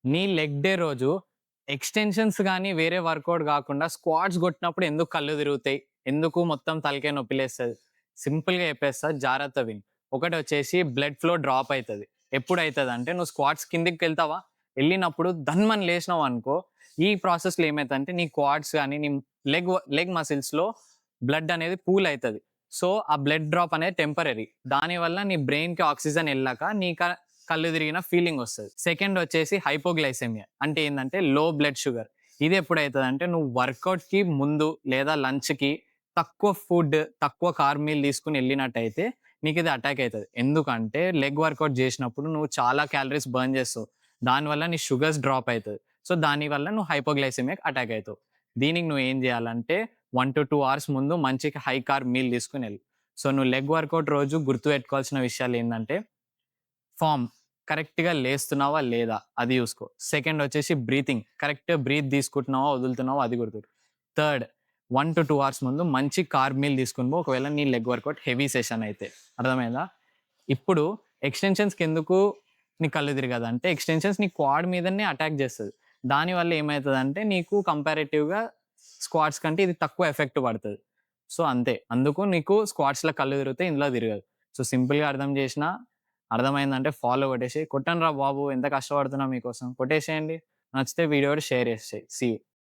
నీ leg day రోజు extensions గాని, వేరే వర్కౌట్ గాకుండా స్క్వాట్స్ గొట్టినప్పుడు ఎందుకు కళ్ళు తిరుగుతాయి? ఎందుకు మొత్తం తలకాయ నొప్పిలేస్తది? సింపుల్‌గా చెప్పేస్తా జాగ్రత్త విను. ఒకటొచ్చేసి బ్లడ్ ఫ్లో డ్రాప్ అయితది. ఎప్పుడైతదంటే నువ్వు స్క్వాట్స్ కిందకెళ్తావా? ఎళ్ళినప్పుడు ధన్మని లేసినావనుకో, ఈ ప్రాసెస్‌లో ఏమైతదంటే నీ క్వాడ్స్ గాని, నీ లెగ్ మసిల్స్‌లో బ్లడ్ అనేది పూల్ అయితది. సో, ఆ బ్లడ్ డ్రాప్ అనేది టెంపరరీ. దానివల్ల నీ బ్రెయిన్‌కి ఆక్సిజన్ ఎళ్ళక కళ్ళు తిరిగిన ఫీలింగ్ వస్తది. సెకండ్ వచ్చేసి హైపోగ్లైసెమియా. అంటే ఏందంటే లో బ్లడ్ షుగర్. ఇది ఎప్పుడైతదంటే నువ్వు వర్కౌట్‌కి ముందు లేదా లంచ్‌కి తక్కువ ఫుడ్, తక్కువ కార్బ్ మీల్ తీసుకొని ఎళ్ళినట్టయితే నీకిది అటాక్ అయితది. ఎందుకంటే లెగ్ వర్కౌట్ జేసినప్పుడు నువ్వు చాలా క్యాలరీస్ బర్న్ చేస్తావు. దానివల్ల నీ షుగర్స్ డ్రాప్ అయితది. సో, దానివల్ల నువ్వు హైపోగ్లైసెమియాకి అటాక్ అయితావు. దీనికి నువ్వేం జేయాలంటే 1-2 అవర్స్ ముందు మంచిగా హై కార్బ్ మీల్ తీసుకొనెళ్ళు. సో, నువ్వు లెగ్ వర్కౌట్ రోజు గుర్తుపెట్టుకోవాల్సిన విషయాలేందంటే ఫార్మ్. కరెక్ట్‌గా లేస్తున్నావా? లేదా? అది జూసుకో. సెకండ్ వచ్చేసి బ్రీతింగ్. కరెక్ట్‌గా బ్రీత్ తీసుకుంటున్నావా? వదులుతున్నావా? అది గుర్తు. థర్డ్ 1-2 అవర్స్ ముందు మంచి కార్బ్ మీల్ తీసుకొని పో. ఒకవేళ నీ లెగ్ వర్కౌట్ హెవీ సెషన్ అయితే. అర్థమైందా? ఇప్పుడు ఎక్స్‌టెన్షన్స్‌కెందుకు నీకు కళ్ళు తిరగదంటే, ఎక్స్‌టెన్షన్స్ నీ క్వాడ్ మీదనే అటాక్ జేస్తది. దానివల్ల ఏమైతదంటే, నీకు కంపారేటివ్‌గా స్క్వాట్స్ కంటే ఇది తక్కువ ఎఫెక్ట్ పడతది. సో, అంతే. అందుకు నీకు స్క్వాట్స్‌లో కళ్ళు తిరుగుతాయి. ఇందులో తిరగదు. సో, సింపుల్‌గా అర్థం జేసినా అర్థమైందంటే ఫాలో కొట్టేసేయి. కొట్టండ్రా బాబు! ఎంత కష్టపడుతున్నా మీకోసం. కొట్టేసేయండి. నచ్చితే వీడియో కూడా షేర్ చేసేయి. See you.